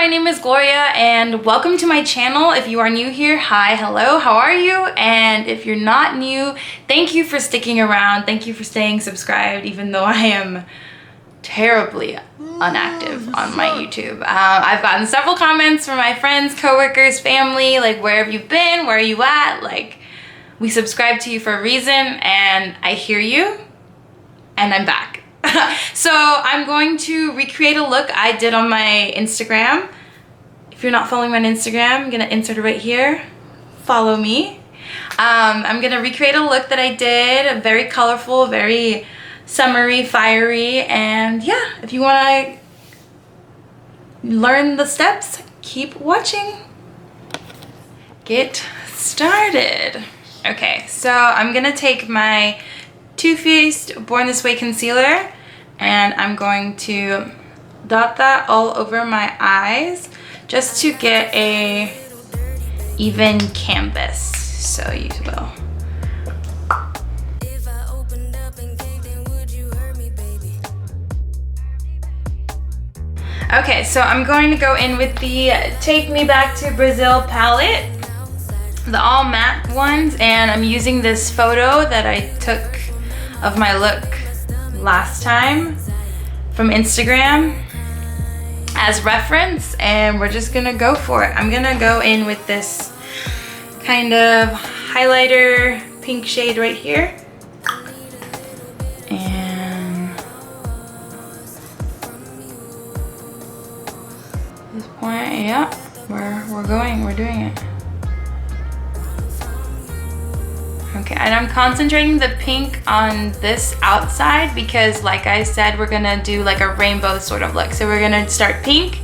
my name is Gloria and welcome to my channel. If you are new here, hi, hello, how are you? And if you're not new, thank you for sticking around. Thank you for staying subscribed, even though I am terribly inactive on my YouTube. I've gotten several comments from my friends, coworkers, family, like, where have you been? Where are you at? Like, we subscribe to you for a reason, and I hear you, and I'm back. So I'm going to recreate a look I did on my Instagram. If you're not following me on Instagram, I'm gonna insert it right here. Follow me. I'm gonna recreate a look that I did, very colorful, very summery, fiery, and yeah, if you wanna learn the steps, keep watching. Get started. Okay, so I'm gonna take my Too Faced Born This Way concealer and I'm going to dot that all over my eyes just to get a even canvas, so you will. Okay, so I'm going to go in with the Take Me Back to Brazil palette, the all matte ones, and I'm using this photo that I took of my look last time from Instagram as reference, and we're just gonna go for it. I'm gonna go in with this kind of highlighter pink shade right here, and at this point, yeah, we're doing it. Okay, and I'm concentrating the pink on this outside because, like I said, we're gonna do like a rainbow sort of look. So we're gonna start pink,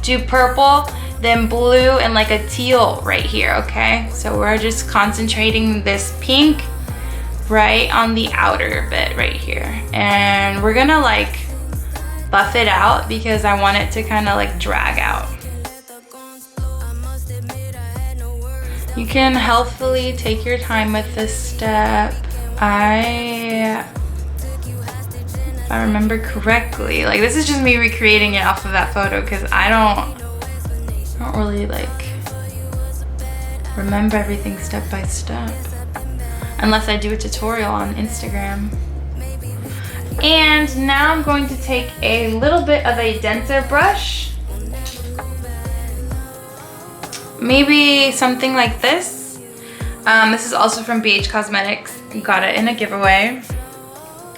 do purple, then blue, and like a teal right here, okay? So we're just concentrating this pink right on the outer bit right here. And we're gonna like buff it out because I want it to kind of like drag out. You can healthfully take your time with this step. If I remember correctly, like, this is just me recreating it off of that photo because I don't really like remember everything step by step unless I do a tutorial on Instagram. And now I'm going to take a little bit of a denser brush. Maybe something like this. This is also from BH Cosmetics. Got it in a giveaway.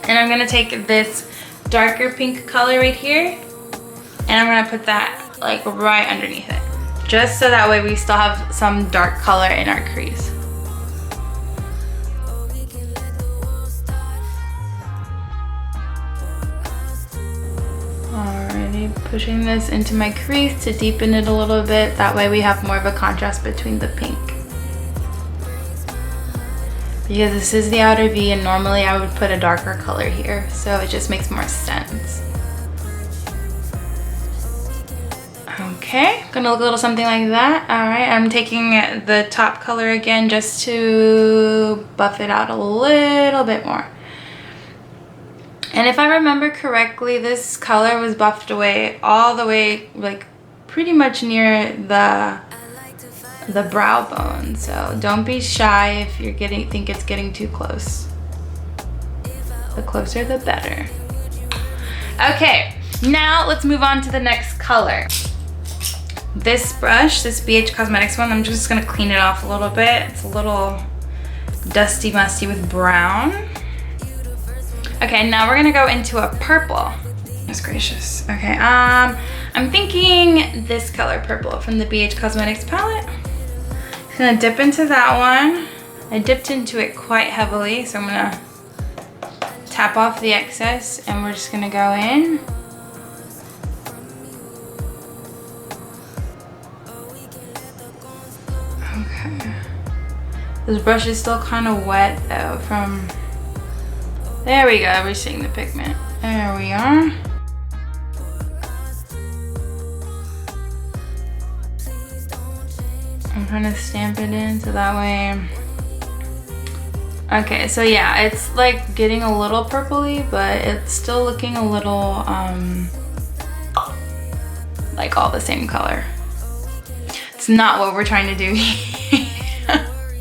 And I'm gonna take this darker pink color right here, and I'm gonna put that like right underneath it, just so that way we still have some dark color in our crease. Pushing this into my crease to deepen it a little bit. That way we have more of a contrast between the pink. Because this is the outer V and normally I would put a darker color here, so it just makes more sense. Okay, gonna look a little something like that. All right, I'm taking the top color again just to buff it out a little bit more. And if I remember correctly, this color was buffed away all the way, like pretty much near the brow bone. So don't be shy if you're think it's getting too close. The closer, the better. Okay, now let's move on to the next color. This brush, this BH Cosmetics one, I'm just gonna clean it off a little bit. It's a little dusty, musty with brown. Okay, now we're gonna go into a purple. Goodness gracious. Okay, I'm thinking this color purple from the BH Cosmetics palette. I'm gonna dip into that one. I dipped into it quite heavily, so I'm gonna tap off the excess and we're just gonna go in. Okay. This brush is still kind of wet though from, there we go, we're seeing the pigment. There we are. I'm trying to stamp it in so that way. Okay, so yeah, it's like getting a little purpley, but it's still looking a little like all the same color. It's not what we're trying to do here.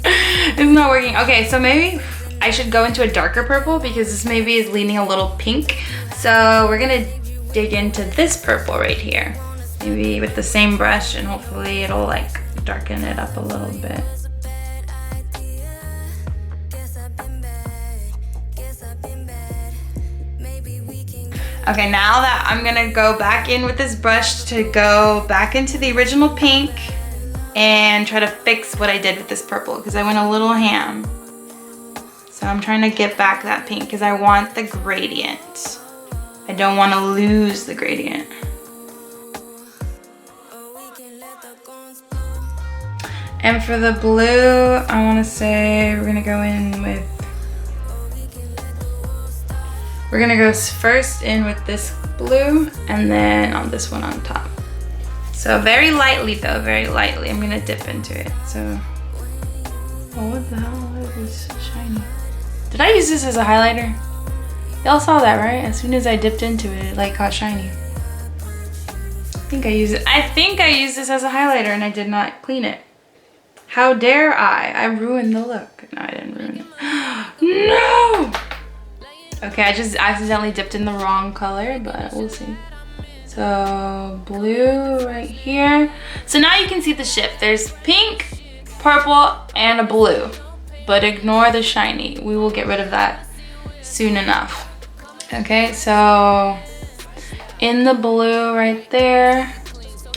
It's not working. Okay, so maybe I should go into a darker purple because this maybe is leaning a little pink. So we're gonna dig into this purple right here. Maybe with the same brush, and hopefully it'll like darken it up a little bit. Okay, now that I'm gonna go back in with this brush to go back into the original pink and try to fix what I did with this purple because I went a little ham. So I'm trying to get back that pink because I want the gradient. I don't want to lose the gradient. And for the blue, I want to say we're gonna go in with, we're gonna go first in with this blue and then on this one on top. So very lightly though, very lightly. I'm gonna dip into it. So, oh, what the hell? What is this shiny? Did I use this as a highlighter? Y'all saw that, right? As soon as I dipped into it, it like got shiny. I think I used this as a highlighter and I did not clean it. How dare I? I ruined the look. No, I didn't ruin it. No! Okay, I just accidentally dipped in the wrong color, but we'll see. So blue right here. So now you can see the shift. There's pink, purple, and a blue. But ignore the shiny. We will get rid of that soon enough. Okay, so in the blue right there.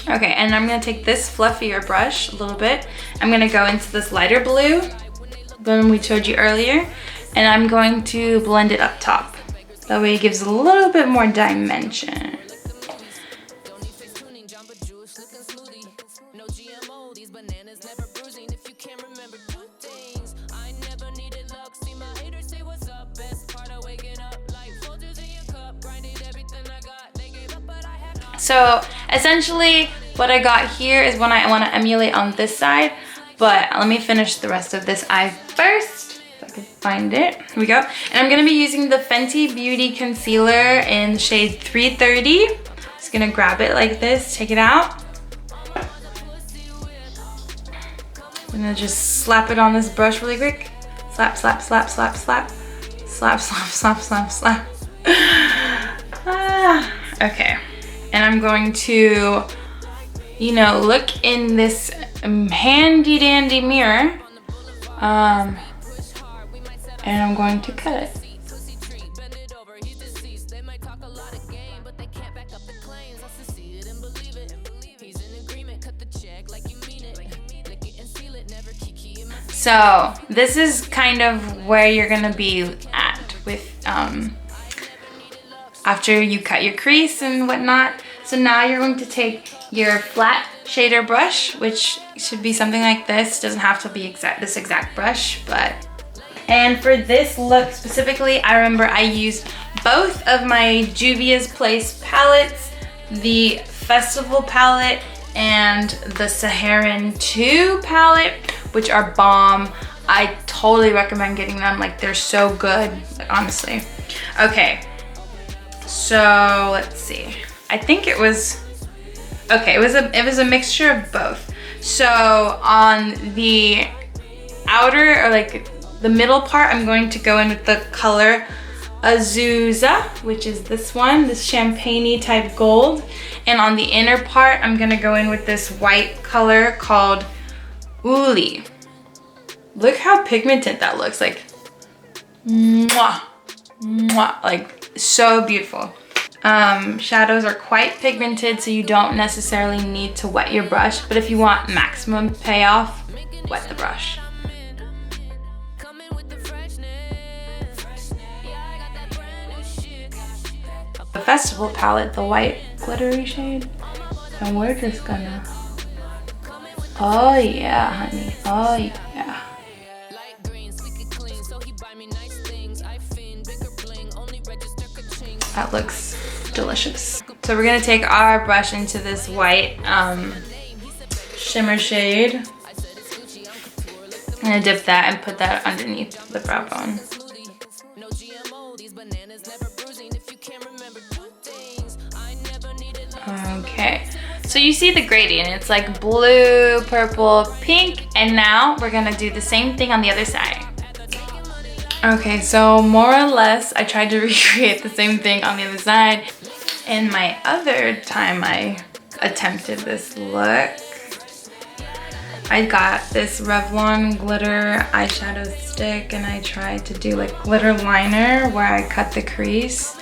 Okay, and I'm gonna take this fluffier brush a little bit. I'm gonna go into this lighter blue, the one we showed you earlier, and I'm going to blend it up top. That way it gives a little bit more dimension. So essentially what I got here is what I want to emulate on this side, but let me finish the rest of this eye first, if I can find it. Here we go. And I'm going to be using the Fenty Beauty Concealer in shade 330. Just going to grab it like this, take it out. I'm going to just slap it on this brush really quick. Slap, slap, slap, slap, slap. Slap, slap, slap, slap, slap. Okay. And I'm going to, you know, look in this handy dandy mirror. And I'm going to cut it. So this is kind of where you're gonna be at with, after you cut your crease and whatnot. So now you're going to take your flat shader brush, which should be something like this. Doesn't have to be this exact brush, but. And for this look specifically, I remember I used both of my Juvia's Place palettes, the Festival palette and the Saharan 2 palette, which are bomb. I totally recommend getting them. Like, they're so good, like, honestly. Okay. So let's see. I think it was, okay, it was a mixture of both. So on the outer, or like the middle part, I'm going to go in with the color Azusa, which is this one, this champagne-y type gold. And on the inner part, I'm gonna go in with this white color called Uli. Look how pigmented that looks, like, mwah, mwah, like, so beautiful. Shadows are quite pigmented, so you don't necessarily need to wet your brush, but if you want maximum payoff, wet the brush. The Festival palette, the white glittery shade, and we're just gonna, oh yeah, honey, oh yeah. That looks delicious. So we're gonna take our brush into this white shimmer shade. I'm gonna dip that and put that underneath the brow bone. Okay, So you see the gradient, it's like blue, purple, pink, and now we're gonna do the same thing on the other side. Okay, so more or less, I tried to recreate the same thing on the other side. And my other time I attempted this look, I got this Revlon glitter eyeshadow stick and I tried to do like glitter liner where I cut the crease.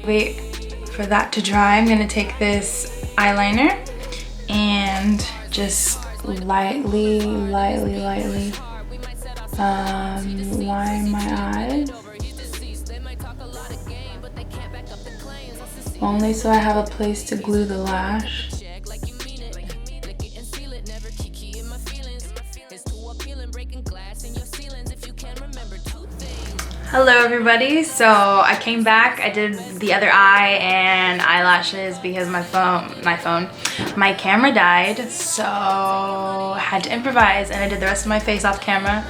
Wait for that to dry. I'm gonna take this eyeliner and just lightly line my eyes. Only so I have a place to glue the lash. Hello everybody, so I came back, I did the other eye and eyelashes because my camera died, so I had to improvise and I did the rest of my face off camera.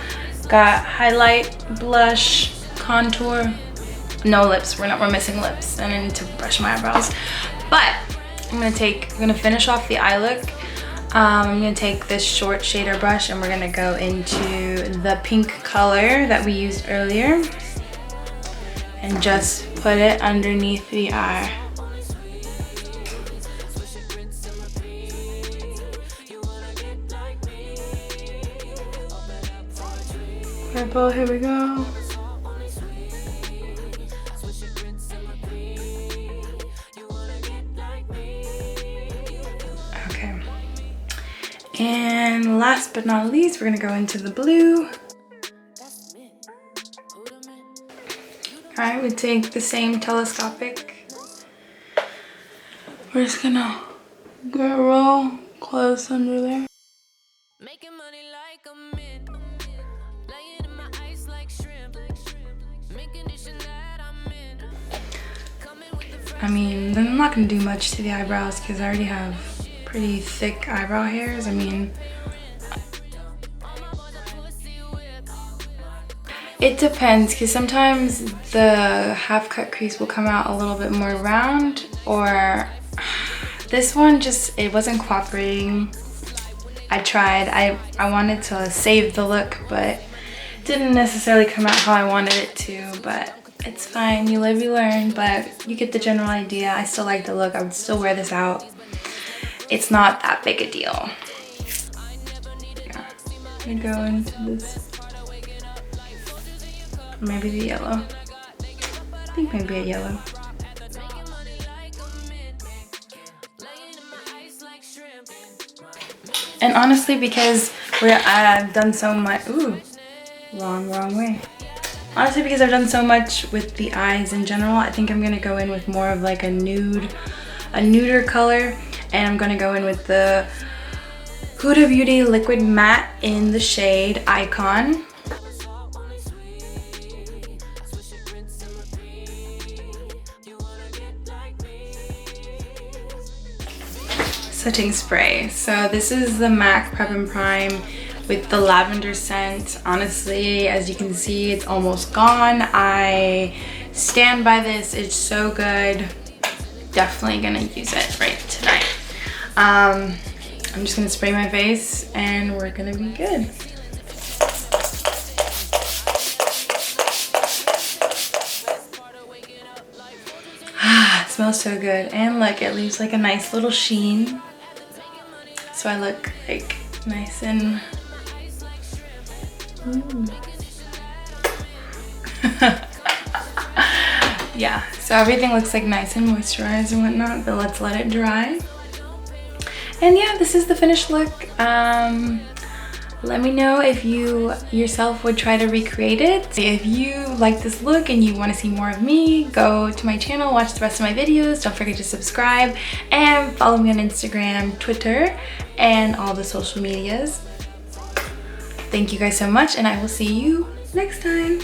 Got highlight, blush, contour, no lips, we're missing lips, and I need to brush my eyebrows. But I'm gonna finish off the eye look. I'm gonna take this short shader brush and we're gonna go into the pink color that we used earlier and just put it underneath the eye. Purple, here we go. Okay. And last but not least, we're gonna go into the blue. Alright, we take the same telescopic. We're just gonna get real close under there. I mean, I'm not gonna do much to the eyebrows because I already have pretty thick eyebrow hairs. I mean, it depends because sometimes the half cut crease will come out a little bit more round, or this one it wasn't cooperating. I tried, I wanted to save the look, but it didn't necessarily come out how I wanted it to, but it's fine, you live, you learn, but you get the general idea. I still like the look, I would still wear this out. It's not that big a deal. Yeah, I'm gonna go into this, maybe the yellow. I think maybe a yellow. And honestly, because I've done so much, ooh, wrong way. Honestly, because I've done so much with the eyes in general, I think I'm gonna go in with more of like a nuder color, and I'm gonna go in with the Huda Beauty Liquid Matte in the shade Icon. Setting spray. So this is the MAC Prep and Prime with the lavender scent. Honestly, as you can see, it's almost gone. I stand by this, it's so good. Definitely gonna use it right tonight. I'm just gonna spray my face and we're gonna be good. It smells so good, and look, it leaves like a nice little sheen. So I look like nice and yeah, so everything looks like nice and moisturized and whatnot, but let's let it dry. And yeah, this is the finished look. Let me know if you yourself would try to recreate it. If you like this look and you want to see more of me, go to my channel, watch the rest of my videos. Don't forget to subscribe and follow me on Instagram, Twitter, and all the social medias. Thank you guys so much, and I will see you next time.